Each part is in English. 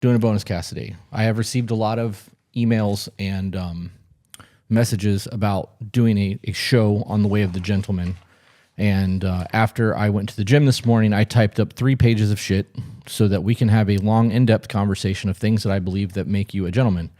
doing a bonus cast today. I have received a lot of emails and messages about doing a show on the way of the gentleman. And after I went to the gym this morning, I typed up 3 pages of shit so that we can have a long, in-depth conversation of things that I believe that make you a gentleman.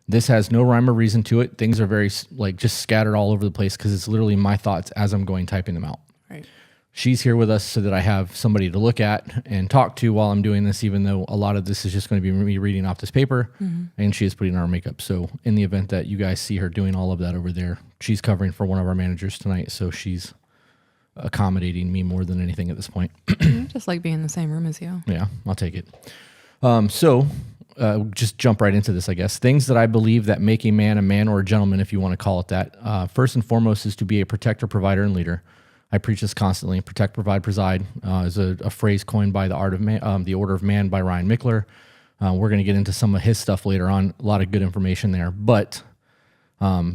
This has no rhyme or reason to it. Things are very just scattered all over the place because it's literally my thoughts as I'm going typing them out. Right. She's here with us so that I have somebody to look at and talk to while I'm doing this, even though a lot of this is just going to be me reading off this paper, and she is putting on her makeup. So in the event that you guys see her doing all of that over there, she's covering for one of our managers tonight, so she's accommodating me more than anything at this point. Just like being in the same room as you. Yeah, I'll take it. Just jump right into this, I guess. Things that I believe that make a man or a gentleman, if you want to call it that. First and foremost is to be a protector, provider, and leader. I preach this constantly. Protect, provide, preside is a phrase coined by the Order of Man by Ryan Michler. We're going to get into some of his stuff later on. A lot of good information there. But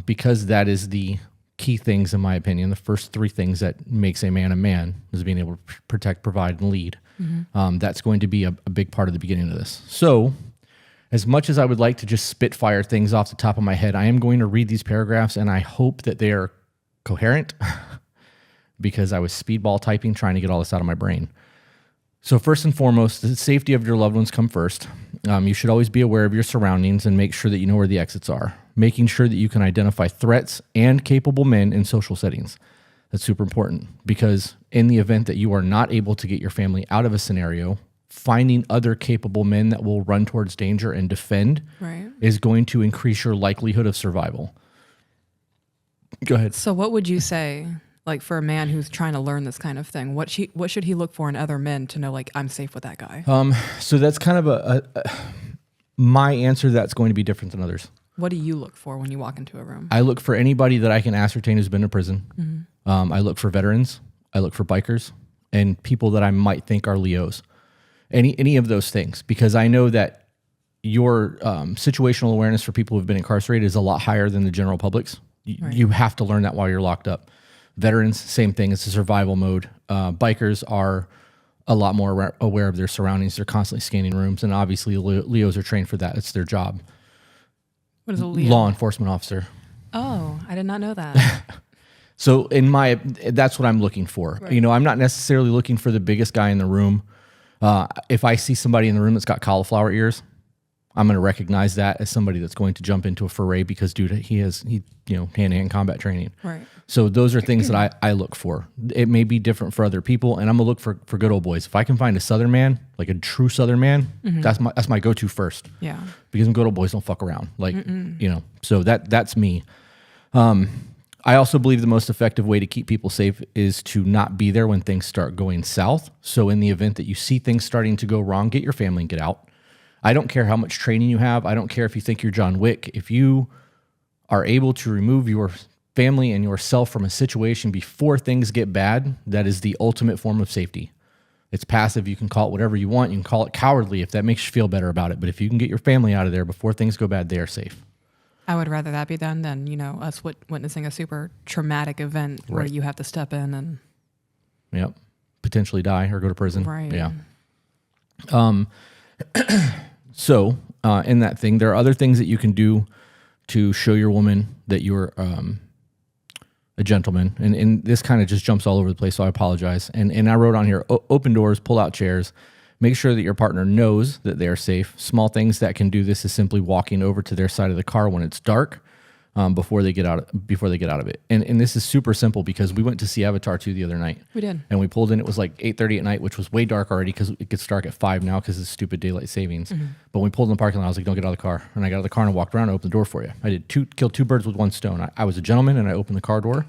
because that is the key things, in my opinion, the first 3 things that makes a man is being able to protect, provide, and lead. That's going to be a big part of the beginning of this. So as much as I would like to just spitfire things off the top of my head, I am going to read these paragraphs, and I hope that they are coherent because I was speedball typing trying to get all this out of my brain. So first and foremost, the safety of your loved ones come first. You should always be aware of your surroundings and make sure that you know where the exits are. Making sure that you can identify threats and capable men in social settings. That's super important because in the event that you are not able to get your family out of a scenario, finding other capable men that will run towards danger and defend is going to increase your likelihood of survival. Go ahead. So what would you say, like for a man who's trying to learn this kind of thing, what should he look for in other men to know, like, I'm safe with that guy? So that's kind of my answer that's going to be different than others. What do you look for when you walk into a room? I look for anybody that I can ascertain who's been to prison. I look for veterans. I look for bikers and people that I might think are Leos. Any of those things, because I know that your situational awareness for people who've been incarcerated is a lot higher than the general public's. You have to learn that while you're locked up. Veterans, same thing. It's a survival mode. Bikers are a lot more aware of their surroundings. They're constantly scanning rooms, and obviously Leos are trained for that. It's their job. What is a Leo? Law enforcement officer. Oh, I did not know that. So that's what I'm looking for. Right. I'm not necessarily looking for the biggest guy in the room. If I see somebody in the room that's got cauliflower ears, I'm going to recognize that as somebody that's going to jump into a foray because, dude, he hand-to-hand combat training. Right. So those are things that I look for. It may be different for other people, and I'm going to look for good old boys. If I can find a Southern man, like a true Southern man, that's my go-to first. Yeah. Because good old boys don't fuck around. So that's me. I also believe the most effective way to keep people safe is to not be there when things start going south. So in the event that you see things starting to go wrong, get your family and get out. I don't care how much training you have. I don't care if you think you're John Wick. If you are able to remove your family and yourself from a situation before things get bad, that is the ultimate form of safety. It's passive. You can call it whatever you want. You can call it cowardly if that makes you feel better about it. But if you can get your family out of there before things go bad, they are safe. I would rather that be done than, us witnessing a super traumatic event where you have to step in and potentially die or go to prison. Right. Yeah. So in that thing, there are other things that you can do to show your woman that you're a gentleman. And this kind of just jumps all over the place, so I apologize. And I wrote on here, open doors, pull out chairs. Make sure that your partner knows that they are safe. Small things that can do this is simply walking over to their side of the car when it's dark before they get out of it. And this is super simple because we went to see Avatar 2 the other night. We did. And we pulled in. It was like 8:30 at night, which was way dark already because it gets dark at 5 now because of stupid daylight savings. But when we pulled in the parking lot, I was like, don't get out of the car. And I got out of the car and I walked around and opened the door for you. I did killed 2 birds with 1 stone. I was a gentleman and I opened the car door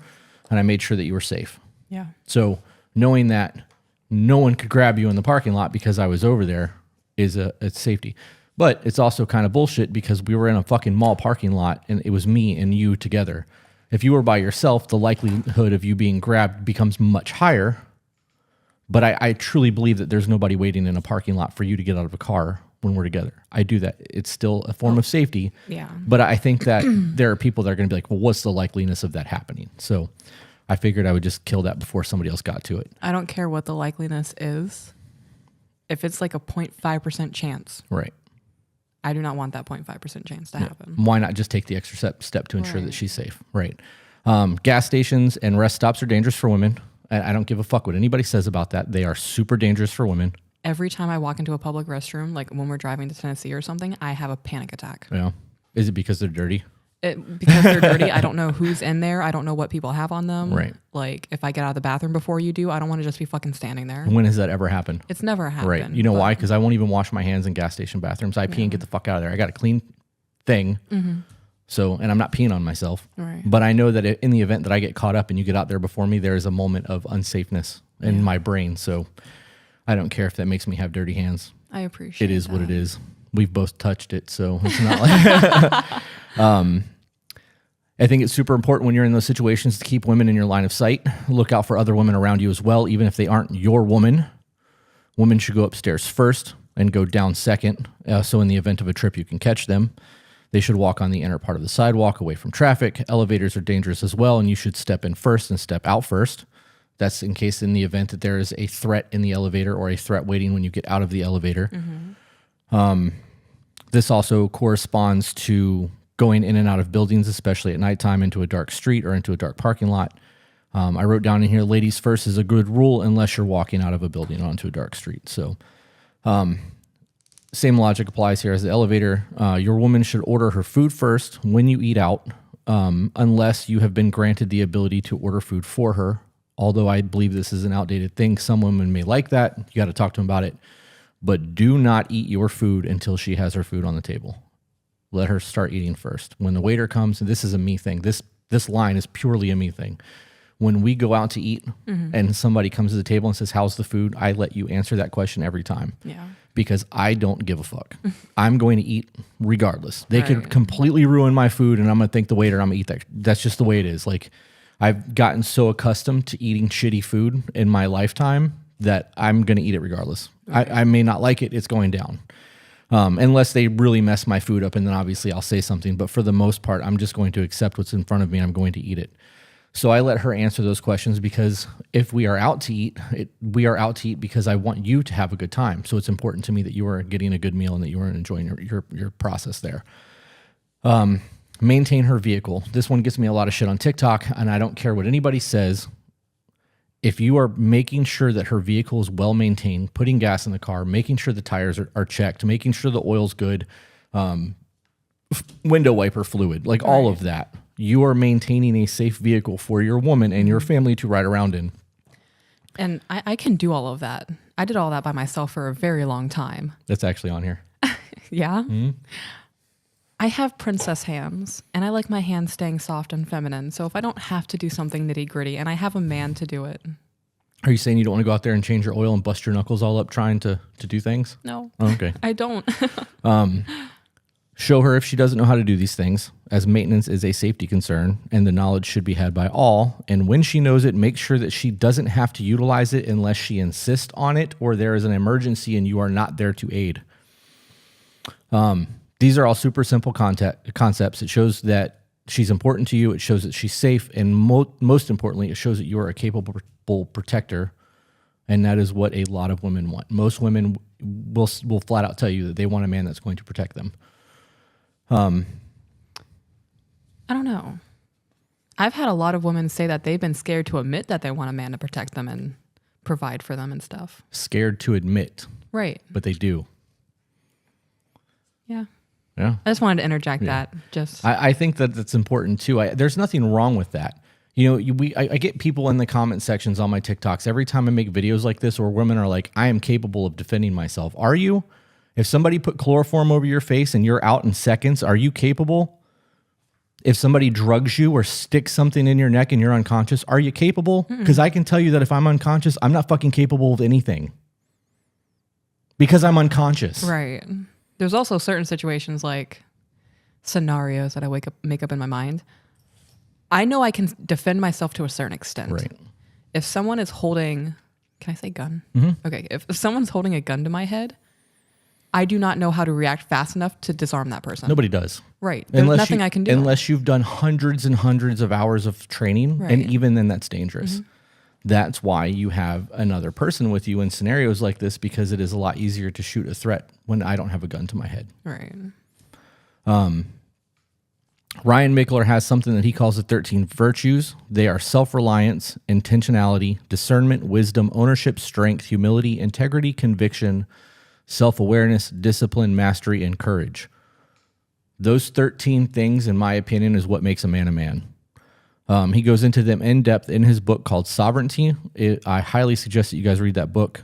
and I made sure that you were safe. Yeah. So knowing that no one could grab you in the parking lot because I was over there is it's safety. But it's also kind of bullshit because we were in a fucking mall parking lot and it was me and you together. If you were by yourself, the likelihood of you being grabbed becomes much higher. But I truly believe that there's nobody waiting in a parking lot for you to get out of a car when we're together. I do that. It's still a form of safety. Yeah. But I think that there are people that are going to be like, well, what's the likeliness of that happening? So I figured I would just kill that before somebody else got to it. I don't care what the likeliness is. If it's like a 0.5% chance. Right. I do not want that 0.5% chance to happen. Why not just take the extra step to ensure Right. that she's safe? Right. Gas stations and rest stops are dangerous for women. I don't give a fuck what anybody says about that. They are super dangerous for women. Every time I walk into a public restroom, like when we're driving to Tennessee or something, I have a panic attack. Yeah. Is it because they're dirty? Because they're dirty. I don't know who's in there. I don't know what people have on them. Right. Like if I get out of the bathroom before you do, I don't want to just be fucking standing there. When has that ever happened? It's never happened. Right. You know why? Because I won't even wash my hands in gas station bathrooms. I pee and get the fuck out of there. I got a clean thing. So, and I'm not peeing on myself. Right. But I know that in the event that I get caught up and you get out there before me, there is a moment of unsafeness in my brain. So I don't care if that makes me have dirty hands. I appreciate It is that. what it is. We've both touched it. So it's not like... I think it's super important when you're in those situations to keep women in your line of sight. Look out for other women around you as well, even if they aren't your woman. Women should go upstairs first and go down second. So in the event of a trip, you can catch them. They should walk on the inner part of the sidewalk away from traffic. Elevators are dangerous as well, and you should step in first and step out first. That's in case in the event that there is a threat in the elevator or a threat waiting when you get out of the elevator. This also corresponds to going in and out of buildings, especially at nighttime, into a dark street or into a dark parking lot. I wrote down in here, ladies first is a good rule unless you're walking out of a building onto a dark street. So same logic applies here as the elevator. Your woman should order her food first when you eat out, unless you have been granted the ability to order food for her. Although I believe this is an outdated thing. Some women may like that. You got to talk to them about it. But do not eat your food until she has her food on the table. Let her start eating first. When the waiter comes, and this is a me thing, this line is purely a me thing. When we go out to eat and somebody comes to the table and says, how's the food? I let you answer that question every time. Yeah. Because I don't give a fuck. I'm going to eat regardless. They could Right. completely ruin my food and I'm going to thank the waiter and I'm going to eat that. That's just the way it is. Like I've gotten so accustomed to eating shitty food in my lifetime that I'm going to eat it regardless. Right. I may not like it. It's going down. Unless they really mess my food up, and then obviously I'll say something. But for the most part, I'm just going to accept what's in front of me and I'm going to eat it. So I let her answer those questions because if we are out to eat, we are out to eat because I want you to have a good time. So it's important to me that you are getting a good meal and that you are enjoying your process there. Maintain her vehicle. This one gets me a lot of shit on TikTok, and I don't care what anybody says. If you are making sure that her vehicle is well maintained, putting gas in the car, making sure the tires are checked, making sure the oil's good, window wiper fluid, like all of that, you are maintaining a safe vehicle for your woman and your family to ride around in. And I can do all of that. I did all that by myself for a very long time. That's actually on here. Yeah. I have princess hands, and I like my hands staying soft and feminine. So if I don't have to do something nitty gritty, and I have a man to do it, Are you saying you don't want to go out there and change your oil and bust your knuckles all up trying to do things? no, Oh, okay. I don't. Show her if she doesn't know how to do these things, as maintenance is a safety concern and the knowledge should be had by all. And when she knows it, make sure that she doesn't have to utilize it unless she insists on it or there is an emergency and you are not there to aid. These are all super simple concepts. It shows that she's important to you. It shows that she's safe. And most importantly, it shows that you are a capable protector. And that is what a lot of women want. Most women will flat out tell you that they want a man that's going to protect them. I don't know. I've had a lot of women say that they've been scared to admit that they want a man to protect them and provide for them and stuff. Scared to admit, Right. but they do. Yeah. Yeah. I just wanted to interject that. Just I think that that's important too. There's nothing wrong with that. You know, I get people in the comment sections on my TikToks every time I make videos like this, or women are like, I am capable of defending myself. Are you? If somebody put chloroform over your face and you're out in seconds, are you capable? If somebody drugs you or sticks something in your neck and you're unconscious, are you capable? Because I can tell you that if I'm unconscious, I'm not fucking capable of anything. Because I'm unconscious. right. There's also certain situations like scenarios that I make up in my mind. I know I can defend myself to a certain extent. Right. If someone is holding, can I say gun? Mm-hmm. Okay. If someone's holding a gun to my head, I do not know how to react fast enough to disarm that person. Nobody does. Right. There's nothing I can do. Unless you've done hundreds and hundreds of hours of training. Right. And even then that's dangerous. That's why you have another person with you in scenarios like this, because it is a lot easier to shoot a threat when I don't have a gun to my head. Right. Ryan Mickler has something that he calls the 13 virtues. They are self-reliance, intentionality, discernment, wisdom, ownership, strength, humility, integrity, conviction, self-awareness, discipline, mastery, and courage. Those 13 things, in my opinion, is what makes a man a man. He goes into them in depth in his book called Sovereignty. I highly suggest that you guys read that book.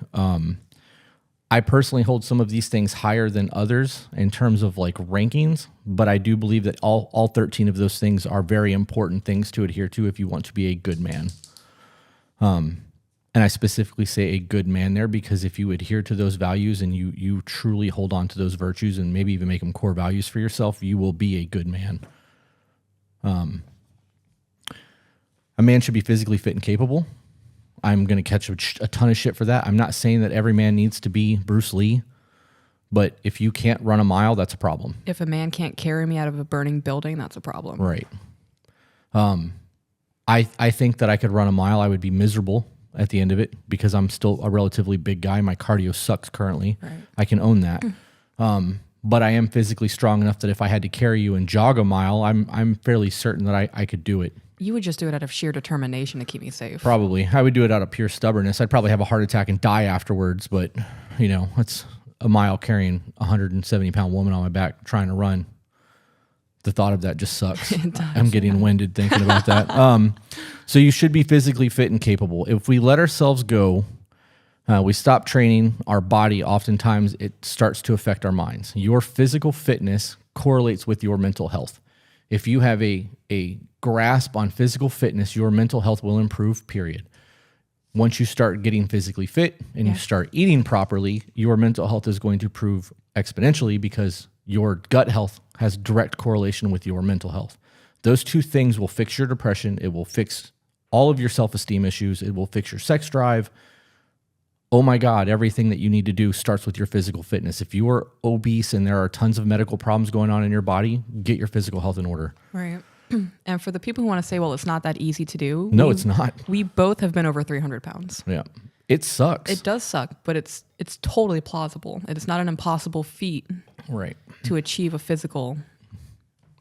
I personally hold some of these things higher than others in terms of like rankings, but I do believe that all 13 of those things are very important things to adhere to if you want to be a good man. And I specifically say a good man there because if you adhere to those values and you truly hold on to those virtues and maybe even make them core values for yourself, you will be a good man. A man should be physically fit and capable. I'm going to catch a ton of shit for that. I'm not saying that every man needs to be Bruce Lee, but if you can't run a mile, that's a problem. If a man can't carry me out of a burning building, that's a problem. Right. I think that I could run a mile. I would be miserable at the end of it because I'm still a relatively big guy. My cardio sucks currently. Right. I can own that. But I am physically strong enough that if I had to carry you and jog a mile, I'm fairly certain that I could do it. You would just do it out of sheer determination to keep me safe. Probably. I would do it out of pure stubbornness. I'd probably have a heart attack and die afterwards, but, it's a mile carrying a 170-pound woman on my back trying to run. The thought of that just sucks. It does, I'm getting winded thinking about that. So you should be physically fit and capable. If we let ourselves go, we stop training our body, oftentimes it starts to affect our minds. Your physical fitness correlates with your mental health. If you have a grasp on physical fitness, your mental health will improve, period. Once you start getting physically fit and you start eating properly, your mental health is going to improve exponentially because your gut health has direct correlation with your mental health. Those two things will fix your depression. It will fix all of your self-esteem issues. It will fix your sex drive. Oh my God, everything that you need to do starts with your physical fitness. If you are obese and there are tons of medical problems going on in your body, get your physical health in order. Right. And for the people who want to say, well, it's not that easy to do. No, it's not. We both have been over 300 pounds. Yeah. It sucks. It does suck, but it's totally plausible. It is not an impossible feat to achieve a physical.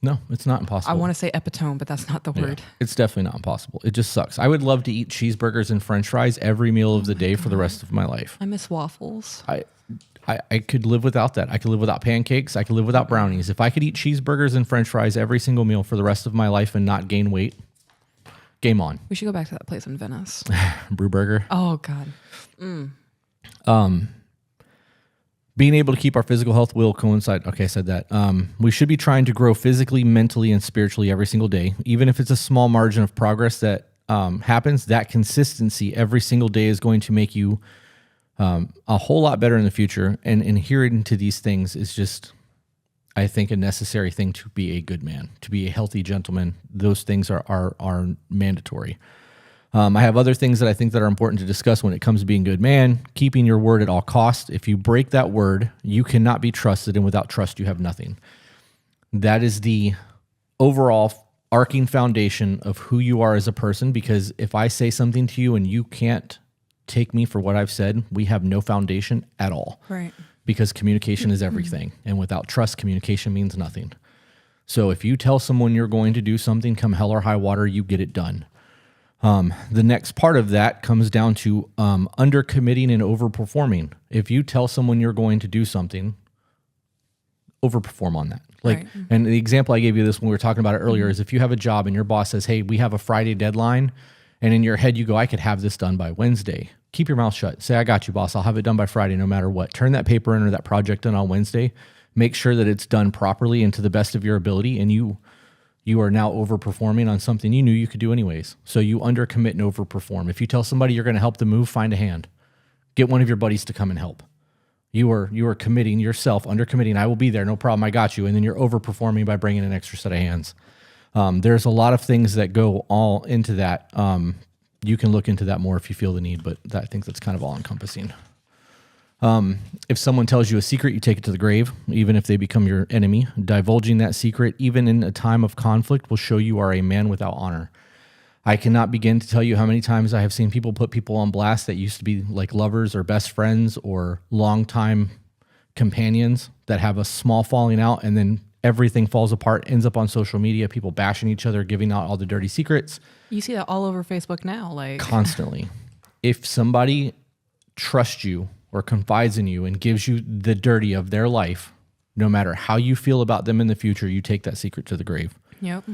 No, it's not impossible. I want to say epitome, but that's not the word. It's definitely not impossible. It just sucks. I would love to eat cheeseburgers and french fries every meal of the day for the rest of my life. I miss waffles. I could live without that. I could live without pancakes. I could live without brownies. If I could eat cheeseburgers and french fries every single meal for the rest of my life and not gain weight, game on. We should go back to that place in Venice. Brewburger. Oh, God. Being able to keep our physical health will coincide. Okay, I said that. We should be trying to grow physically, mentally, and spiritually every single day. Even if it's a small margin of progress that happens, that consistency every single day is going to make you a whole lot better in the future. And adhering to these things is just, I think, a necessary thing to be a good man, to be a healthy gentleman. Those things are mandatory. I have other things that I think that are important to discuss when it comes to being a good man. Keeping your word at all costs. If you break that word, you cannot be trusted, and without trust, you have nothing. That is the overall arcing foundation of who you are as a person, because if I say something to you and you can't take me for what I've said, we have no foundation at all. Right. Because communication is everything, and without trust, communication means nothing. So if you tell someone you're going to do something, come hell or high water, you get it done. The next part of that comes down to undercommitting and overperforming. If you tell someone you're going to do something, overperform on that. And the example I gave you this when we were talking about it earlier is if you have a job and your boss says, hey, we have a Friday deadline, and in your head you go, I could have this done by Wednesday. Keep your mouth shut. Say, I got you, boss. I'll have it done by Friday no matter what. Turn that paper in or that project in on Wednesday. Make sure that it's done properly and to the best of your ability, and you are now overperforming on something you knew you could do anyways. So you undercommit and overperform. If you tell somebody you're going to help them move, find a hand. Get one of your buddies to come and help. You are committing yourself, undercommitting. I will be there, no problem, I got you. And then you're overperforming by bringing an extra set of hands. There's a lot of things that go all into that. You can look into that more if you feel the need, but I think that's kind of all encompassing. If someone tells you a secret, you take it to the grave, even if they become your enemy. Divulging that secret, even in a time of conflict, will show you are a man without honor. I cannot begin to tell you how many times I have seen people put people on blast that used to be like lovers or best friends or longtime companions that have a small falling out, and then everything falls apart, ends up on social media, people bashing each other, giving out all the dirty secrets. You see that all over Facebook now, like constantly. If somebody trusts you or confides in you and gives you the dirty of their life, no matter how you feel about them in the future, you take that secret to the grave. Yep.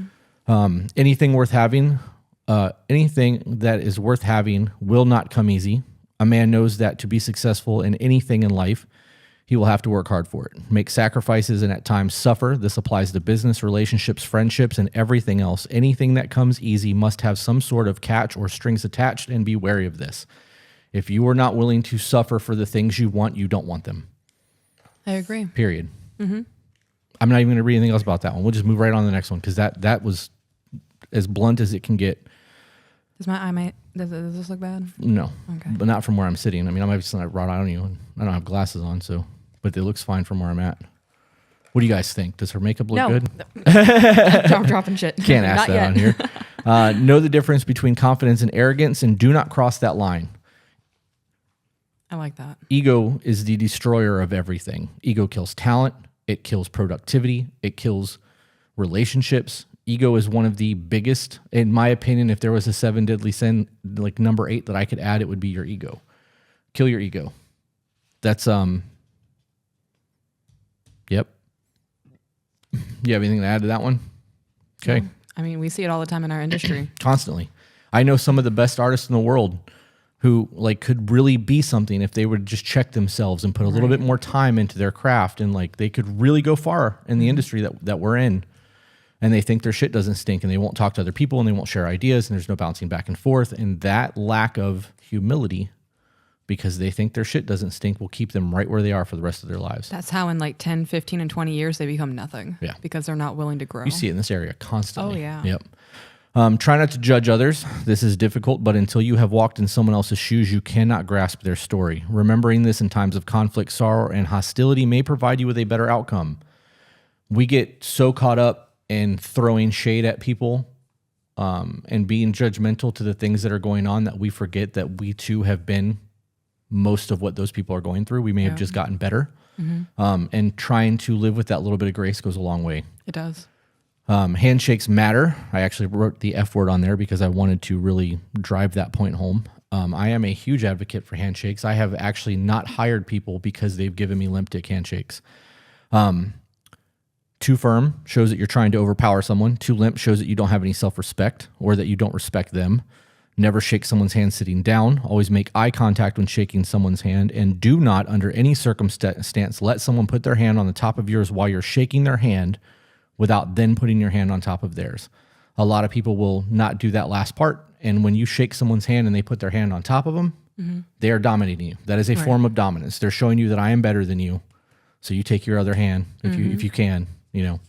Anything worth having, anything that is worth having will not come easy. A man knows that to be successful in anything in life, he will have to work hard for it, make sacrifices, and at times suffer. This applies to business, relationships, friendships, and everything else. Anything that comes easy must have some sort of catch or strings attached, and be wary of this. If you are not willing to suffer for the things you want, you don't want them. I agree. Period. Mm-hmm. I'm not even going to read anything else about that one. We'll just move right on to the next one because that was as blunt as it can get. Does this look bad? No, Okay. But not from where I'm sitting. I mean, I'm obviously not right on you, and I don't have glasses on, but it looks fine from where I'm at. What do you guys think? Does her makeup look good? I'm dropping shit. Can't ask that on here. Know the difference between confidence and arrogance, and do not cross that line. I like that. Ego is the destroyer of everything. Ego kills talent. It kills productivity. It kills relationships. Ego is one of the biggest, in my opinion. If there was a 7 deadly sin, like number 8 that I could add, it would be your ego. Kill your ego. That's Yep. You have anything to add to that one? Okay. Yeah. I mean, we see it all the time in our industry. Constantly. I know some of the best artists in the world who like could really be something if they would just check themselves and put a little bit more time into their craft, and like they could really go far in the industry that we're in. And they think their shit doesn't stink, and they won't talk to other people, and they won't share ideas, and there's no bouncing back and forth. And that lack of humility, because they think their shit doesn't stink, will keep them right where they are for the rest of their lives. That's how in like 10, 15, and 20 years, they become nothing. Yeah. Because they're not willing to grow. You see it in this area constantly. Oh, yeah. Yep. Try not to judge others. This is difficult, but until you have walked in someone else's shoes, you cannot grasp their story. Remembering this in times of conflict, sorrow, and hostility may provide you with a better outcome. We get so caught up in throwing shade at people and being judgmental to the things that are going on that we forget that we too have been most of what those people are going through. We may have just gotten better. Mm-hmm. And trying to live with that little bit of grace goes a long way. It does. Handshakes matter. I actually wrote the F word on there because I wanted to really drive that point home. I am a huge advocate for handshakes. I have actually not hired people because they've given me limp dick handshakes. Too firm shows that you're trying to overpower someone. Too limp shows that you don't have any self-respect or that you don't respect them. Never shake someone's hand sitting down. Always make eye contact when shaking someone's hand. And do not, under any circumstance, let someone put their hand on the top of yours while you're shaking their hand without then putting your hand on top of theirs. A lot of people will not do that last part. And when you shake someone's hand and they put their hand on top of them, they are dominating you. That is a form of dominance. They're showing you that I am better than you. So you take your other hand if you can, you know.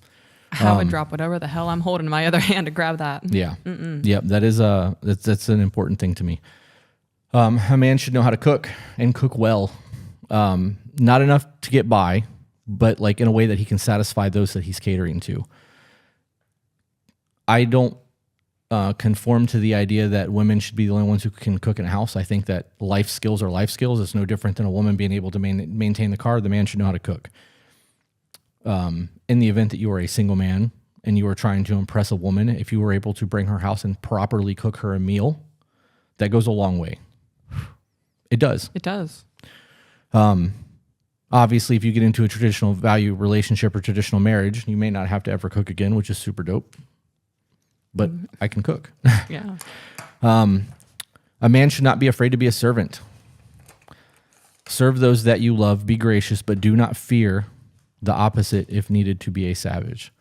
I would drop whatever the hell I'm holding in my other hand to grab that. Yeah. Yep. That is that's an important thing to me. A man should know how to cook and cook well. Not enough to get by, but like in a way that he can satisfy those that he's catering to. I don't conform to the idea that women should be the only ones who can cook in a house. I think that life skills are life skills. It's no different than a woman being able to maintain the car. The man should know how to cook. In the event that you are a single man and you are trying to impress a woman, if you were able to bring her house and properly cook her a meal, that goes a long way. It does. It does. Obviously, if you get into a traditional value relationship or traditional marriage, you may not have to ever cook again, which is super dope. But I can cook. Yeah. A man should not be afraid to be a servant. Serve those that you love. Be gracious, but do not fear the opposite if needed to be a savage.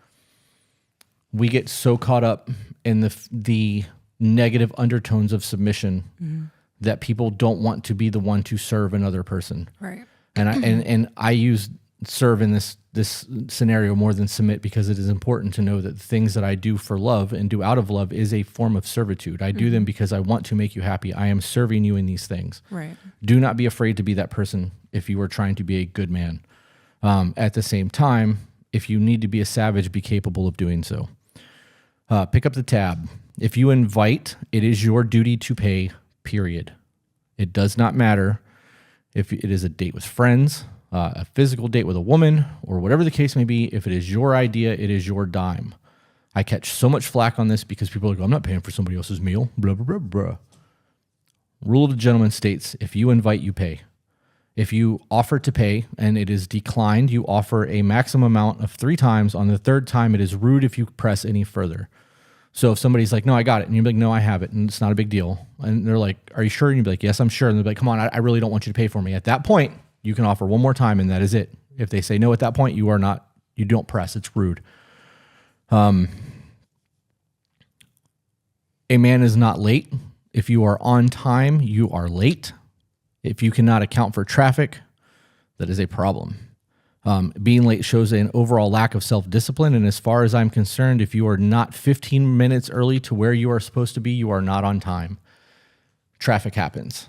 We get so caught up in the negative undertones of submission that people don't want to be the one to serve another person. Right. And I use serve in this scenario more than submit because it is important to know that the things that I do for love and do out of love is a form of servitude. I do them because I want to make you happy. I am serving you in these things. Right. Do not be afraid to be that person if you are trying to be a good man. At the same time, if you need to be a savage, be capable of doing so. Pick up the tab. If you invite, it is your duty to pay, period. It does not matter if it is a date with friends, a physical date with a woman, or whatever the case may be. If it is your idea, it is your dime. I catch so much flack on this because people are like, I'm not paying for somebody else's meal, blah, blah, blah, blah. Rule of the gentleman states, if you invite, you pay. If you offer to pay and it is declined, you offer a maximum amount of 3 times. On the 3rd time, it is rude if you press any further. So if somebody's like, no, I got it. And you're like, no, I have it. And it's not a big deal. And they're like, are you sure? And you'd be like, yes, I'm sure. And they're like, come on, I really don't want you to pay for me. At that point, you can offer one more time and that is it. If they say no at that point, you don't press. It's rude. A man is not late. If you are on time, you are late. If you cannot account for traffic, that is a problem. Being late shows an overall lack of self-discipline. And as far as I'm concerned, if you are not 15 minutes early to where you are supposed to be, you are not on time. Traffic happens.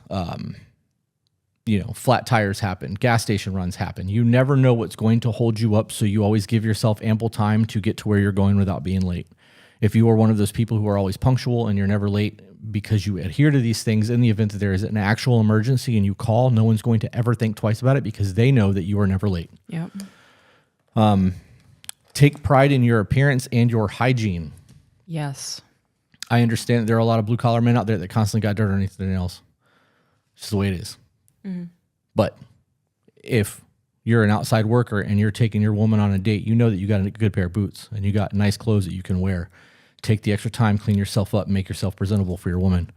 Flat tires happen. Gas station runs happen. You never know what's going to hold you up. So you always give yourself ample time to get to where you're going without being late. If you are one of those people who are always punctual and you're never late because you adhere to these things, in the event that there is an actual emergency and you call, no one's going to ever think twice about it because they know that you are never late. Yep. Take pride in your appearance and your hygiene. Yes. I understand that there are a lot of blue collar men out there that constantly got dirt underneath their nails. It's just the way it is. Mm-hmm. But if you're an outside worker and you're taking your woman on a date, you know that you got a good pair of boots and you got nice clothes that you can wear. Take the extra time, clean yourself up, make yourself presentable for your woman.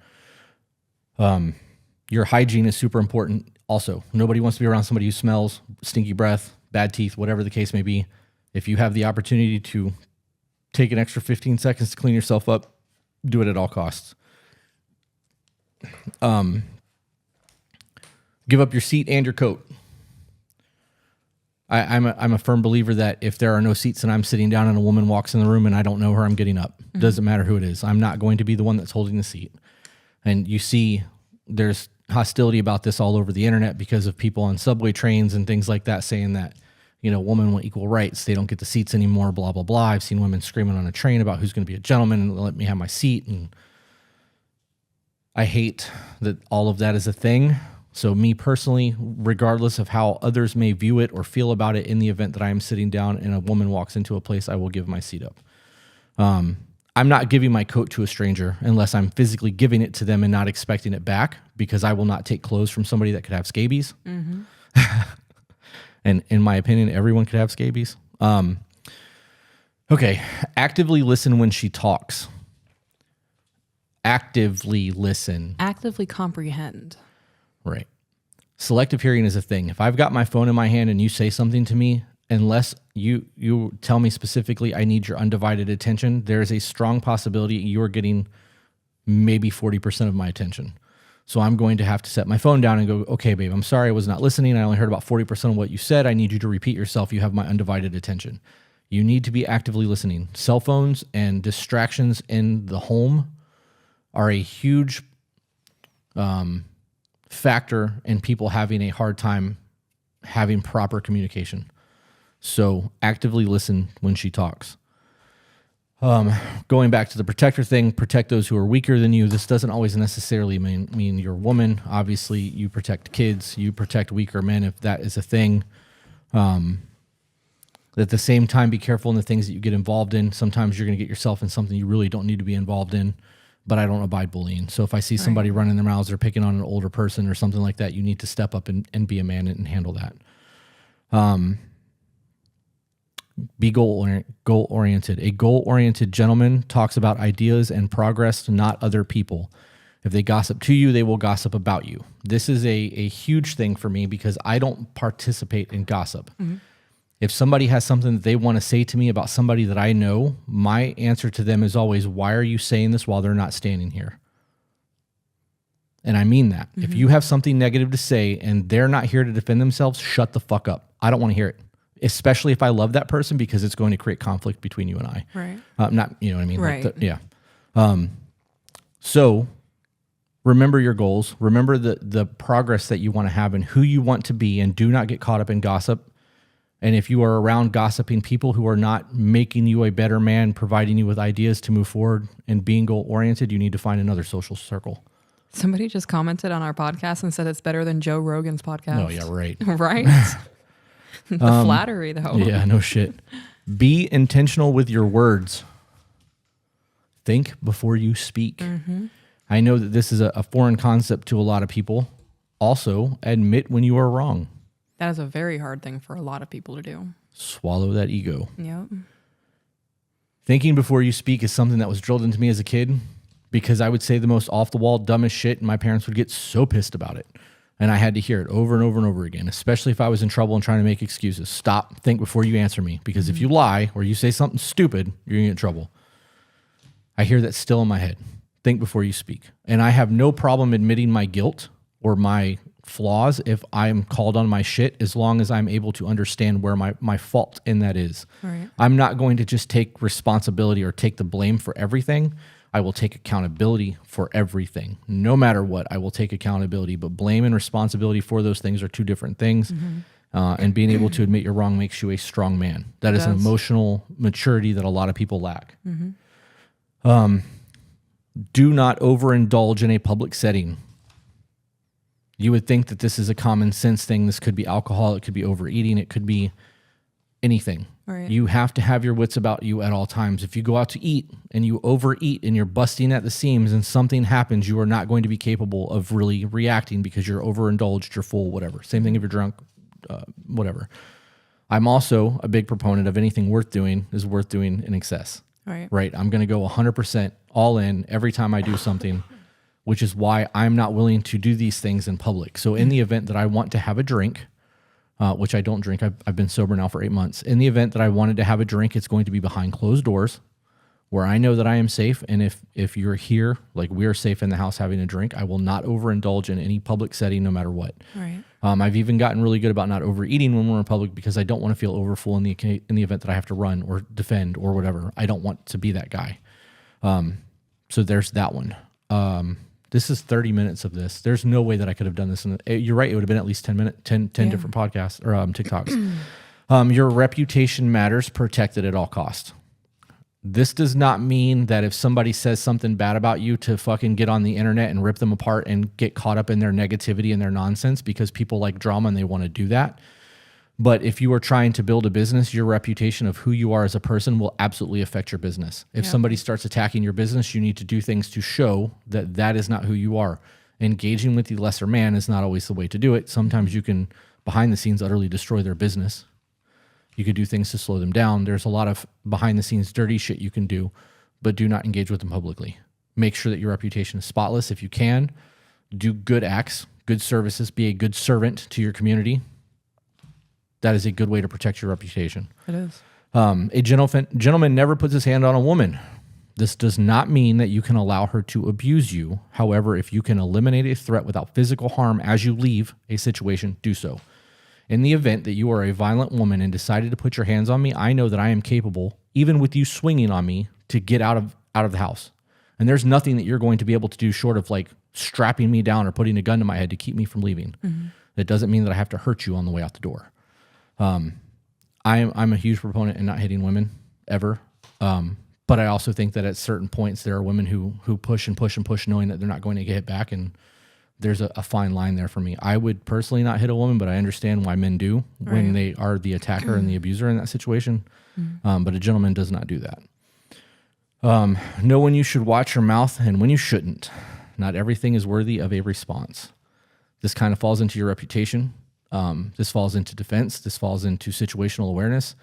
Your hygiene is super important. Also, nobody wants to be around somebody who smells, stinky breath, bad teeth, whatever the case may be. If you have the opportunity to take an extra 15 seconds to clean yourself up, do it at all costs. Give up your seat and your coat. I'm a firm believer that if there are no seats and I'm sitting down and a woman walks in the room and I don't know her, I'm getting up. Mm-hmm. Doesn't matter who it is. I'm not going to be the one that's holding the seat. And you see there's hostility about this all over the internet because of people on subway trains and things like that saying that, women want equal rights. They don't get the seats anymore, blah, blah, blah. I've seen women screaming on a train about who's going to be a gentleman and let me have my seat. And I hate that all of that is a thing. So me personally, regardless of how others may view it or feel about it, in the event that I am sitting down and a woman walks into a place, I will give my seat up. I'm not giving my coat to a stranger unless I'm physically giving it to them and not expecting it back, because I will not take clothes from somebody that could have scabies. Mm-hmm. And in my opinion, everyone could have scabies. Okay, actively listen when she talks. Actively listen. Actively comprehend. Right. Selective hearing is a thing. If I've got my phone in my hand and you say something to me, unless you tell me specifically, I need your undivided attention, there's a strong possibility you're getting maybe 40% of my attention. So I'm going to have to set my phone down and go, okay, babe, I'm sorry I was not listening. I only heard about 40% of what you said. I need you to repeat yourself. You have my undivided attention. You need to be actively listening. Cell phones and distractions in the home are a huge factor in people having a hard time having proper communication. So actively listen when she talks. Going back to the protector thing, protect those who are weaker than you. This doesn't always necessarily mean your woman. Obviously, you protect kids, you protect weaker men if that is a thing. At the same time, be careful in the things that you get involved in. Sometimes you're going to get yourself in something you really don't need to be involved in. But I don't abide bullying. So if I see somebody running their mouths or picking on an older person or something like that, you need to step up and be a man and handle that. Be goal-oriented. A goal-oriented gentleman talks about ideas and progress, not other people. If they gossip to you, they will gossip about you. This is a huge thing for me because I don't participate in gossip. Mm-hmm. If somebody has something that they want to say to me about somebody that I know, my answer to them is always, why are you saying this while they're not standing here? And I mean that. Mm-hmm. If you have something negative to say and they're not here to defend themselves, shut the fuck up. I don't want to hear it, especially if I love that person, because it's going to create conflict between you and I. Right. Not, you know what I mean? Right. Like so remember your goals. Remember the progress that you want to have and who you want to be, and do not get caught up in gossip. And if you are around gossiping people who are not making you a better man, providing you with ideas to move forward and being goal-oriented, you need to find another social circle. Somebody just commented on our podcast and said it's better than Joe Rogan's podcast. Oh, yeah, right. Right? The flattery, though. Yeah, no shit. Be intentional with your words. Think before you speak. I know that this is a foreign concept to a lot of people. Also, admit when you are wrong. That is a very hard thing for a lot of people to do. Swallow that ego. Yep. Thinking before you speak is something that was drilled into me as a kid because I would say the most off-the-wall, dumbest shit, and my parents would get so pissed about it. And I had to hear it over and over and over again, especially if I was in trouble and trying to make excuses. Stop, think before you answer me, because if you lie or you say something stupid, you're going to get in trouble. I hear that still in my head. Think before you speak. And I have no problem admitting my guilt or my flaws if I'm called on my shit, as long as I'm able to understand where my fault in that is. Right. I'm not going to just take responsibility or take the blame for everything. I will take accountability for everything. No matter what, I will take accountability. But blame and responsibility for those things are two different things. And being able to admit you're wrong makes you a strong man. That is an emotional maturity that a lot of people lack. Do not overindulge in a public setting. You would think that this is a common sense thing. This could be alcohol. It could be overeating. It could be anything. Right. You have to have your wits about you at all times. If you go out to eat and you overeat and you're busting at the seams and something happens, you are not going to be capable of really reacting because you're overindulged, you're full, whatever. Same thing if you're drunk, whatever. I'm also a big proponent of anything worth doing is worth doing in excess. Right. I'm going to go 100% all in every time I do something, which is why I'm not willing to do these things in public. So in the event that I want to have a drink, which I don't drink, I've been sober now for 8 months. In the event that I wanted to have a drink, it's going to be behind closed doors where I know that I am safe. And if you're here, like we are safe in the house having a drink, I will not overindulge in any public setting, no matter what. Right. I've even gotten really good about not overeating when we're in public because I don't want to feel overfull in the event that I have to run or defend or whatever. I don't want to be that guy. So there's that one. This is 30 minutes of this. There's no way that I could have done this. You're right. It would have been at least 10 different podcasts or TikToks. Your reputation matters. Protect it at all costs. This does not mean that if somebody says something bad about you to fucking get on the internet and rip them apart and get caught up in their negativity and their nonsense, because people like drama and they want to do that. But if you are trying to build a business, your reputation of who you are as a person will absolutely affect your business. If somebody starts attacking your business, you need to do things to show that that is not who you are. Engaging with the lesser man is not always the way to do it. Sometimes you can, behind the scenes, utterly destroy their business. You could do things to slow them down. There's a lot of behind the scenes dirty shit you can do, but do not engage with them publicly. Make sure that your reputation is spotless. If you can, do good acts, good services, be a good servant to your community. That is a good way to protect your reputation. It is. A gentleman never puts his hand on a woman. This does not mean that you can allow her to abuse you. However, if you can eliminate a threat without physical harm as you leave a situation, do so. In the event that you are a violent woman and decided to put your hands on me, I know that I am capable, even with you swinging on me, to get out of the house. And there's nothing that you're going to be able to do short of like strapping me down or putting a gun to my head to keep me from leaving. That doesn't mean that I have to hurt you on the way out the door. I'm a huge proponent in not hitting women ever. But I also think that at certain points there are women who push and push and push knowing that they're not going to get hit back, and there's a fine line there for me. I would personally not hit a woman, but I understand why men do when they are the attacker and the abuser in that situation. But a gentleman does not do that. Know when you should watch your mouth and when you shouldn't. Not everything is worthy of a response. This kind of falls into your reputation. This falls into defense. This falls into situational awareness.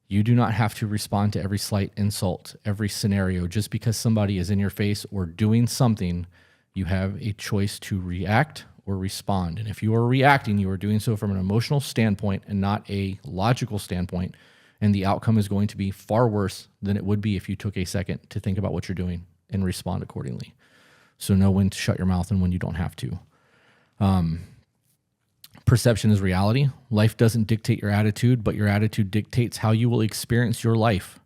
You do not have to respond to every slight insult, every scenario. Just because somebody is in your face or doing something, you have a choice to react or respond. And if you are reacting, you are doing so from an emotional standpoint and not a logical standpoint. And the outcome is going to be far worse than it would be if you took a second to think about what you're doing and respond accordingly. So know when to shut your mouth and when you don't have to. Perception is reality. Life doesn't dictate your attitude, but your attitude dictates how you will experience your life.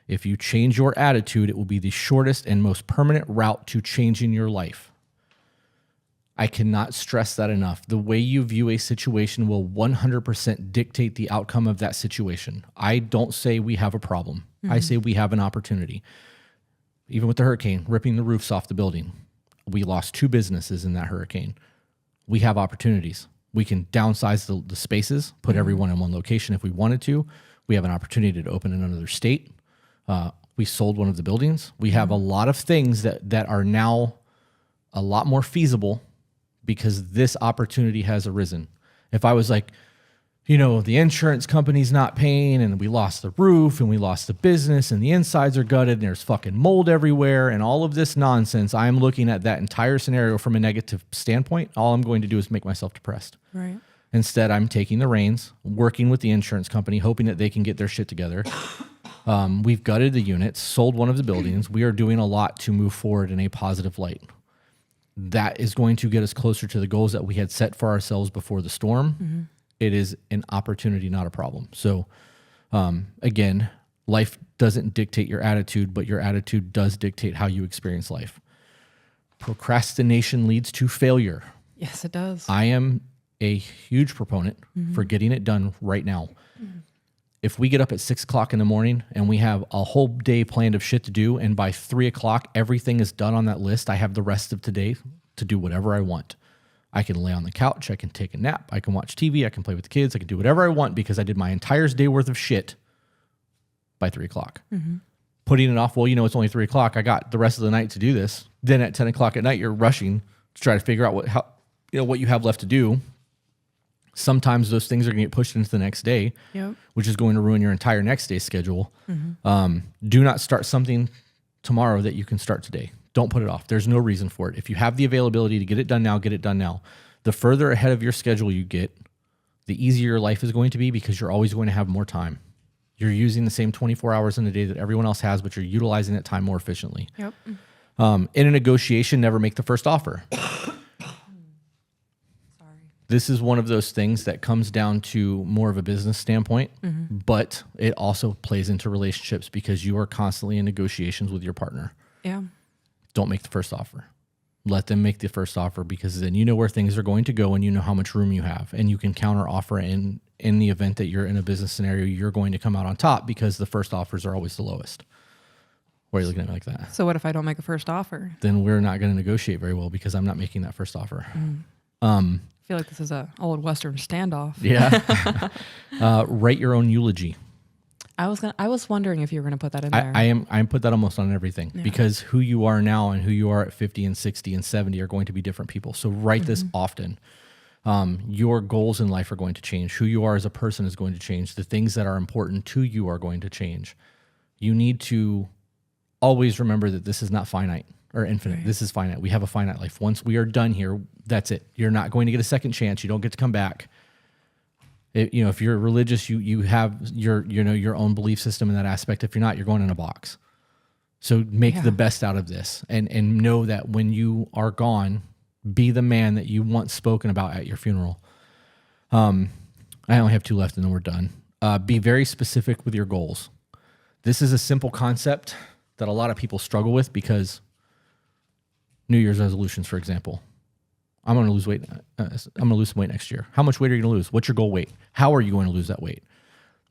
If you change your attitude, it will be the shortest and most permanent route to changing your life. I cannot stress that enough. The way you view a situation will 100% dictate the outcome of that situation. I don't say we have a problem. I say we have an opportunity. Even with the hurricane, ripping the roofs off the building, we lost 2 businesses in that hurricane. We have opportunities. We can downsize the spaces, put everyone in one location if we wanted to. We have an opportunity to open in another state. We sold one of the buildings. We have a lot of things that are now a lot more feasible because this opportunity has arisen. If I was like, the insurance company's not paying and we lost the roof and we lost the business and the insides are gutted and there's fucking mold everywhere and all of this nonsense, I'm looking at that entire scenario from a negative standpoint. All I'm going to do is make myself depressed. Right. Instead, I'm taking the reins, working with the insurance company, hoping that they can get their shit together. We've gutted the units, sold one of the buildings. We are doing a lot to move forward in a positive light. That is going to get us closer to the goals that we had set for ourselves before the storm. Mm-hmm. It is an opportunity, not a problem. So, again, life doesn't dictate your attitude, but your attitude does dictate how you experience life. Procrastination leads to failure. Yes, it does. I am a huge proponent for getting it done right now. Mm-hmm. If we get up at 6 o'clock in the morning and we have a whole day planned of shit to do, and by 3 o'clock, everything is done on that list, I have the rest of today to do whatever I want. I can lay on the couch, I can take a nap, I can watch TV, I can play with the kids, I can do whatever I want because I did my entire day worth of shit by 3 o'clock. Mm-hmm. Putting it off, it's only 3 o'clock, I got the rest of the night to do this. Then at 10 o'clock at night, you're rushing to try to figure out what you have left to do. Sometimes those things are going to get pushed into the next day, which is going to ruin your entire next day's schedule. Mm-hmm. Do not start something tomorrow that you can start today. Don't put it off. There's no reason for it. If you have the availability to get it done now, get it done now. The further ahead of your schedule you get, the easier your life is going to be because you're always going to have more time. You're using the same 24 hours in a day that everyone else has, but you're utilizing that time more efficiently. Yep. In a negotiation, never make the first offer. This is one of those things that comes down to more of a business standpoint, but it also plays into relationships because you are constantly in negotiations with your partner. Yeah. Don't make the first offer. Let them make the first offer because then you know where things are going to go and you know how much room you have and you can counter offer in the event that you're in a business scenario, you're going to come out on top because the first offers are always the lowest. Why are you looking at me like that? So what if I don't make a first offer? Then we're not going to negotiate very well because I'm not making that first offer. I feel like this is an old Western standoff. Yeah. Write your own eulogy. I was wondering if you were going to put that in there. I put that almost on everything because who you are now and who you are at 50 and 60 and 70 are going to be different people. So write this often. Your goals in life are going to change. Who you are as a person is going to change. The things that are important to you are going to change. You need to always remember that this is not finite or infinite. Right. This is finite. We have a finite life. Once we are done here, that's it. You're not going to get a second chance. You don't get to come back. If you're religious, you have your own belief system in that aspect. If you're not, you're going in a box. So make the best out of this and know that when you are gone, be the man that you once spoken about at your funeral. I only have 2 left and then we're done. Be very specific with your goals. This is a simple concept that a lot of people struggle with because New Year's resolutions, for example. I'm going to lose weight. I'm going to lose some weight next year. How much weight are you going to lose? What's your goal weight? How are you going to lose that weight?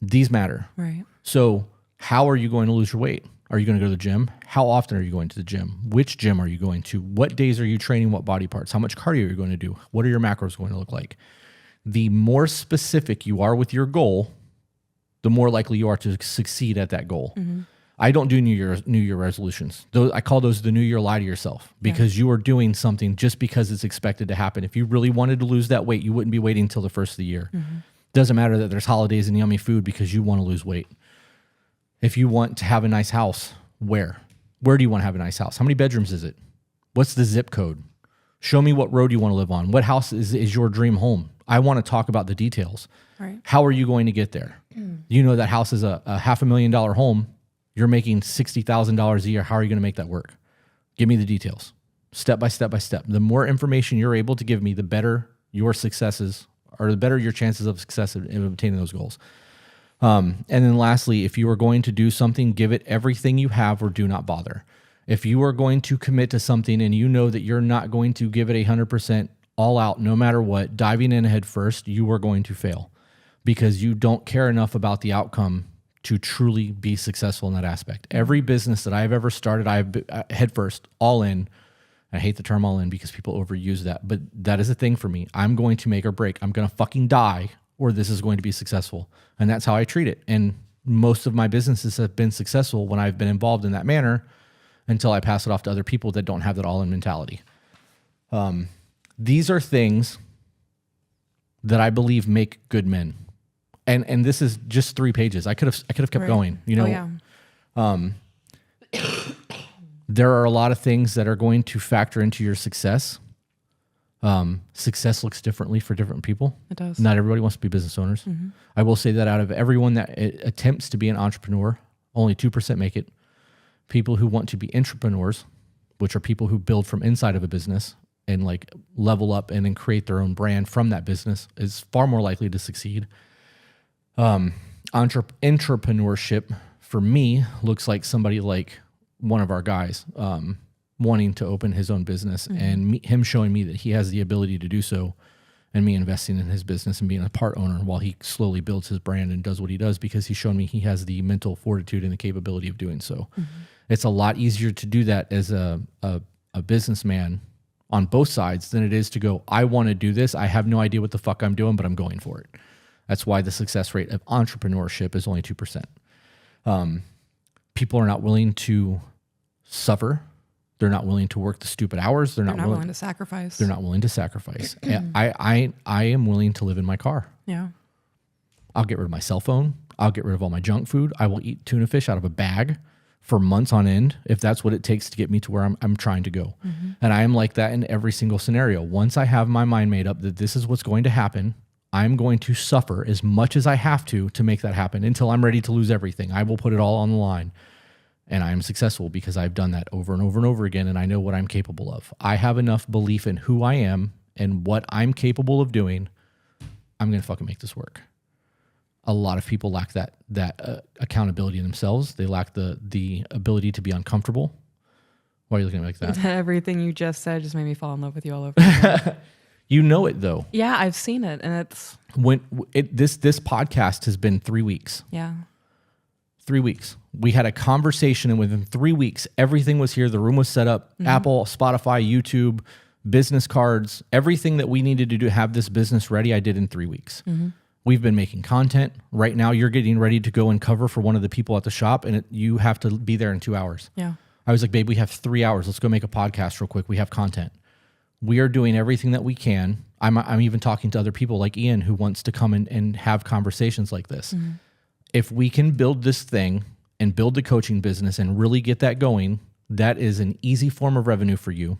These matter. Right. So how are you going to lose your weight? Are you going to go to the gym? How often are you going to the gym? Which gym are you going to? What days are you training what body parts? How much cardio are you going to do? What are your macros going to look like? The more specific you are with your goal, the more likely you are to succeed at that goal. Mm-hmm. I don't do New Year resolutions. I call those the New Year lie to yourself because you are doing something just because it's expected to happen. If you really wanted to lose that weight, you wouldn't be waiting until the first of the year. Mm-hmm. Doesn't matter that there's holidays and yummy food because you want to lose weight. If you want to have a nice house, where do you want to have a nice house? How many bedrooms is it? What's the zip code? Show me what road you want to live on. What house is your dream home? I want to talk about the details. Right. How are you going to get there? You know that house is a $500,000 home. You're making $60,000 a year. How are you going to make that work? Give me the details, step by step by step. The more information you're able to give me, the better your successes or the better your chances of success in obtaining those goals. And then lastly, if you are going to do something, give it everything you have or do not bother. If you are going to commit to something and you know that you're not going to give it 100% all out, no matter what, diving in head first, you are going to fail because you don't care enough about the outcome to truly be successful in that aspect. Every business that I've ever started, I've head first, all in. I hate the term all in because people overuse that, but that is a thing for me. I'm going to make or break. I'm going to fucking die or this is going to be successful. And that's how I treat it. And most of my businesses have been successful when I've been involved in that manner until I pass it off to other people that don't have that all in mentality. These are things that I believe make good men. And this is just 3 pages. I could have kept going, you know. There are a lot of things that are going to factor into your success. Success looks differently for different people. It does. Not everybody wants to be business owners. Mm-hmm. I will say that out of everyone that attempts to be an entrepreneur, only 2% make it. People who want to be entrepreneurs, which are people who build from inside of a business and like level up and then create their own brand from that business, is far more likely to succeed. Entrepreneurship for me looks like somebody like one of our guys wanting to open his own business and him showing me that he has the ability to do so, and me investing in his business and being a part owner while he slowly builds his brand and does what he does because he's shown me he has the mental fortitude and the capability of doing so. It's a lot easier to do that as a businessman on both sides than it is to go, I want to do this. I have no idea what the fuck I'm doing, but I'm going for it. That's why the success rate of entrepreneurship is only 2%. People are not willing to suffer. They're not willing to work the stupid hours. They're not willing to sacrifice. They're not willing to sacrifice. I am willing to live in my car. Yeah. I'll get rid of my cell phone. I'll get rid of all my junk food. I will eat tuna fish out of a bag for months on end if that's what it takes to get me to where I'm trying to go. And I am like that in every single scenario. Once I have my mind made up that this is what's going to happen, I'm going to suffer as much as I have to make that happen until I'm ready to lose everything. I will put it all on the line. And I am successful because I've done that over and over and over again, and I know what I'm capable of. I have enough belief in who I am and what I'm capable of doing. I'm going to fucking make this work. A lot of people lack that accountability in themselves. They lack the ability to be uncomfortable. Why are you looking at me like that? Everything you just said just made me fall in love with you all over again. You know it though. Yeah, I've seen it, and it's this podcast has been 3 weeks. Yeah. 3 weeks. We had a conversation, and within 3 weeks, everything was here. The room was set up. Apple, Spotify, YouTube, business cards, everything that we needed to do to have this business ready, I did in 3 weeks. We've been making content. Right now, you're getting ready to go and cover for one of the people at the shop, and you have to be there in 2 hours. Yeah. I was like, babe, we have 3 hours. Let's go make a podcast real quick. We have content. We are doing everything that we can. I'm even talking to other people like Ian who wants to come and have conversations like this. If we can build this thing and build the coaching business and really get that going, that is an easy form of revenue for you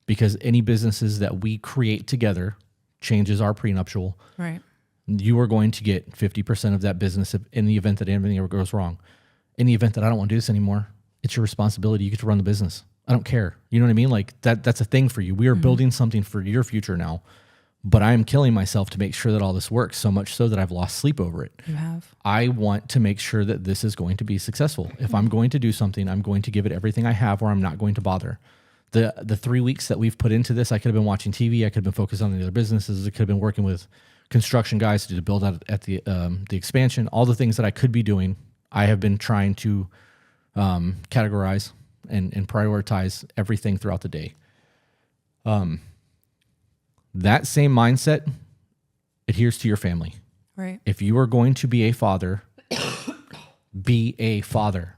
because any businesses that we create together changes our prenuptial. Right. You are going to get 50% of that business in the event that anything ever goes wrong. In the event that I don't want to do this anymore, it's your responsibility. You get to run the business. I don't care. You know what I mean? Like that's a thing for you. We are building something for your future now. But I am killing myself to make sure that all this works, so much so that I've lost sleep over it. You have. I want to make sure that this is going to be successful. If I'm going to do something, I'm going to give it everything I have, or I'm not going to bother. The 3 weeks that we've put into this, I could have been watching TV. I could have been focused on the other businesses. I could have been working with construction guys to build out at the expansion. All the things that I could be doing, I have been trying to categorize and prioritize everything throughout the day. That same mindset adheres to your family. Right. If you are going to be a father, be a father.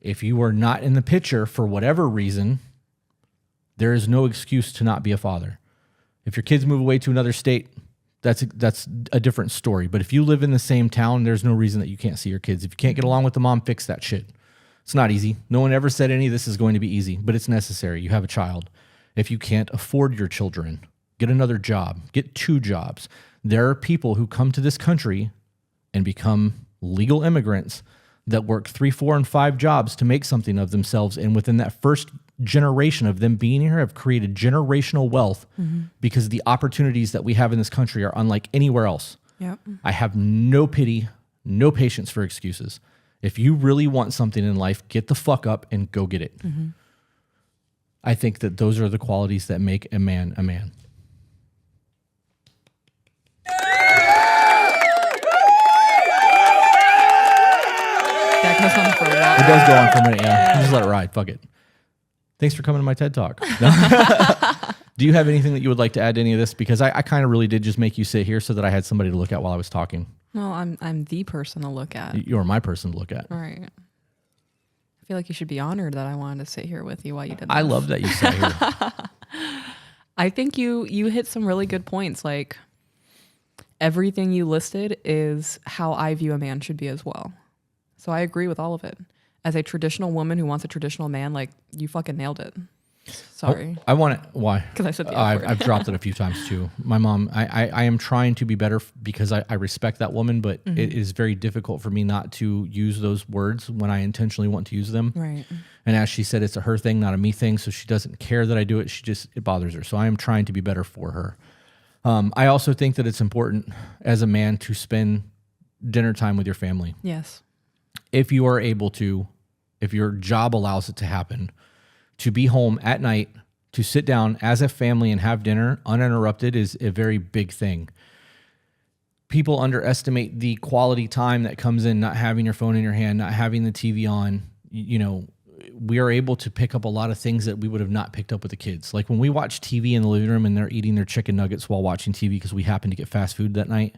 If you are not in the picture for whatever reason, there is no excuse to not be a father. If your kids move away to another state, that's a different story. But if you live in the same town, there's no reason that you can't see your kids. If you can't get along with the mom, fix that shit. It's not easy. No one ever said any of this is going to be easy, but it's necessary. You have a child. If you can't afford your children, get another job, get 2 jobs. There are people who come to this country and become legal immigrants that work 3, 4, and 5 jobs to make something of themselves. And within that first generation of them being here have created generational wealth because the opportunities that we have in this country are unlike anywhere else. Yep. I have no pity, no patience for excuses. If you really want something in life, get the fuck up and go get it. I think that those are the qualities that make a man a man. that goes on for a while. It does go on for a minute, yeah. Just let it ride. Fuck it. Thanks for coming to my TED Talk. Do you have anything that you would like to add to any of this? Because I kind of really did just make you sit here so that I had somebody to look at while I was talking. Well, I'm the person to look at. You're my person to look at. Right. I feel like you should be honored that I wanted to sit here with you while you did this. I love that you sat here. I think you hit some really good points. Like, everything you listed is how I view a man should be as well. So I agree with all of it. As a traditional woman who wants a traditional man, like, you fucking nailed it. Sorry. I want it. Why? Because I said the F word. I've dropped it a few times too. My mom, I am trying to be better because I respect that woman, but it is very difficult for me not to use those words when I intentionally want to use them. Right. And as she said, it's a her thing, not a me thing. So she doesn't care that I do it. It bothers her. So I am trying to be better for her. I also think that it's important as a man to spend dinner time with your family. Yes. If you are able to, if your job allows it to happen, to be home at night, to sit down as a family and have dinner uninterrupted is a very big thing. People underestimate the quality time that comes in not having your phone in your hand, not having the TV on. You know, we are able to pick up a lot of things that we would have not picked up with the kids. Like when we watch TV in the living room and they're eating their chicken nuggets while watching TV because we happen to get fast food that night,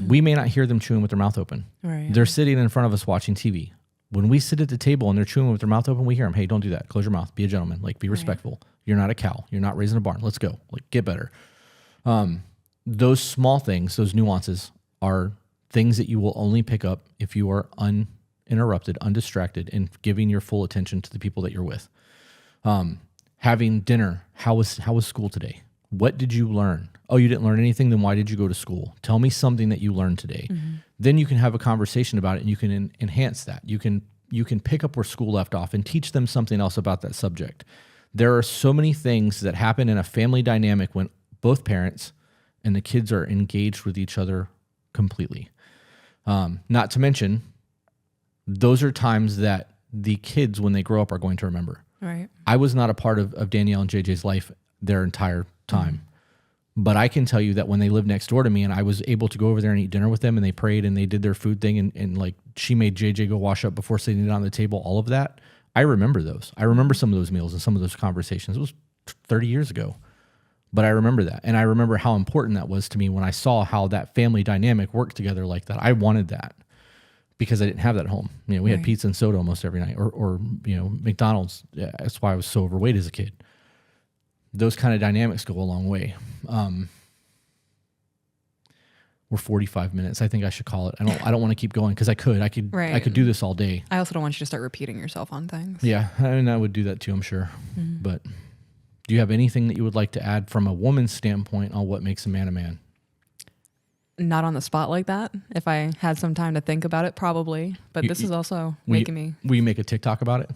we may not hear them chewing with their mouth open. Right. They're sitting in front of us watching TV. When we sit at the table and they're chewing with their mouth open, we hear them. Hey, don't do that. Close your mouth. Be a gentleman. Like, be respectful. You're not a cow. You're not raising a barn. Let's go. Like, get better. Those small things, those nuances are things that you will only pick up if you are uninterrupted, undistracted, and giving your full attention to the people that you're with. Having dinner. How was school today? What did you learn? Oh, you didn't learn anything? Then why did you go to school? Tell me something that you learned today. Then you can have a conversation about it and you can enhance that. You can pick up where school left off and teach them something else about that subject. There are so many things that happen in a family dynamic when both parents and the kids are engaged with each other completely. Not to mention, those are times that the kids, when they grow up, are going to remember. Right. I was not a part of Danielle and JJ's life their entire time. But I can tell you that when they lived next door to me and I was able to go over there and eat dinner with them and they prayed and they did their food thing and like she made JJ go wash up before sitting down at the table, all of that, I remember those. I remember some of those meals and some of those conversations. It was 30 years ago, but I remember that. And I remember how important that was to me when I saw how that family dynamic worked together like that. I wanted that because I didn't have that at home. You know, we had pizza and soda almost every night or you know, McDonald's. Yeah, that's why I was so overweight as a kid. Those kind of dynamics go a long way. We're 45 minutes. I think I should call it. I don't want to keep going because I could do this all day. I also don't want you to start repeating yourself on things. Yeah, I mean, I would do that too, I'm sure. But do you have anything that you would like to add from a woman's standpoint on what makes a man a man? Not on the spot like that. If I had some time to think about it, probably. But this is also making me... Will you make a TikTok about it?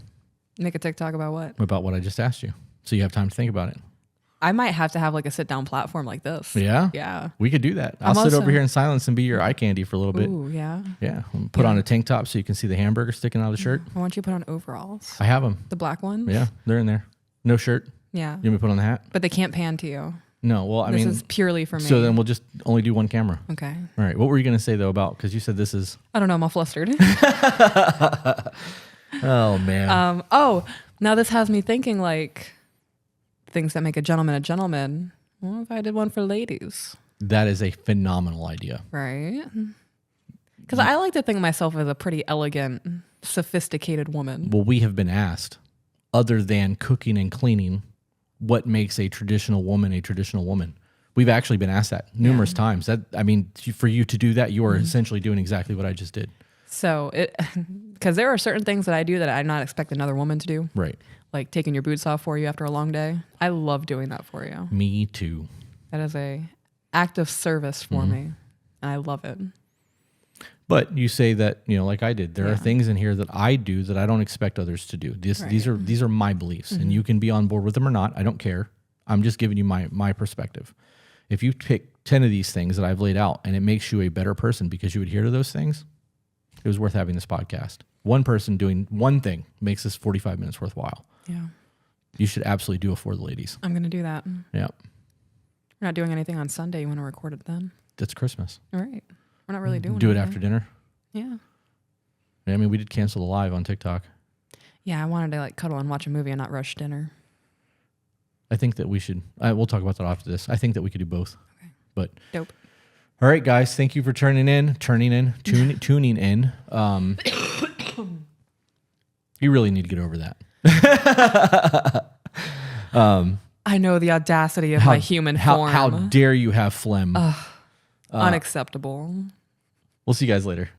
Make a TikTok about what? About what I just asked you. So you have time to think about it. I might have to have like a sit-down platform like this. Yeah? Yeah. We could do that. I'll sit over here in silence and be your eye candy for a little bit. Ooh, yeah. Yeah. Put on a tank top so you can see the hamburger sticking out of the shirt. I want you to put on overalls. I have them. The black ones? Yeah, they're in there. No shirt. Yeah. You want me to put on the hat? But they can't pan to you. No. Well, I mean... This is purely for me. So then we'll just only do one camera. Okay. All right. What were you going to say, though, about... Because you said this is... I don't know. I'm all flustered. Oh, man. Now this has me thinking like... things that make a gentleman. Well, if I did one for ladies. That is a phenomenal idea. Right? Because I like to think of myself as a pretty elegant, sophisticated woman. Well, we have been asked, other than cooking and cleaning, what makes a traditional woman a traditional woman? We've actually been asked that numerous times. For you to do that, you are essentially doing exactly what I just did. So, because there are certain things that I do that I not expect another woman to do. Right. Like taking your boots off for you after a long day. I love doing that for you. Me too. That is a act of service for me. And I love it. But you say that, like I did, there are things in here that I do that I don't expect others to do. These are my beliefs and you can be on board with them or not. I don't care. I'm just giving you my perspective. If you pick 10 of these things that I've laid out and it makes you a better person because you adhere to those things, it was worth having this podcast. One person doing one thing makes this 45 minutes worthwhile. Yeah. You should absolutely do it for the ladies. I'm going to do that. Yeah. We're not doing anything on Sunday. You want to record it then? That's Christmas. All right. We're not really doing Do it anything. after dinner? Yeah. I mean, we did cancel the live on TikTok. Yeah, I wanted to like cuddle and watch a movie and not rush dinner. I think that we should, we'll talk about that after this. I think that we could do both. Okay. But Dope. all right, guys, thank you for tuning in. You really need to get over that. I know the audacity of my human form. How dare you have phlegm? Unacceptable. We'll see you guys later.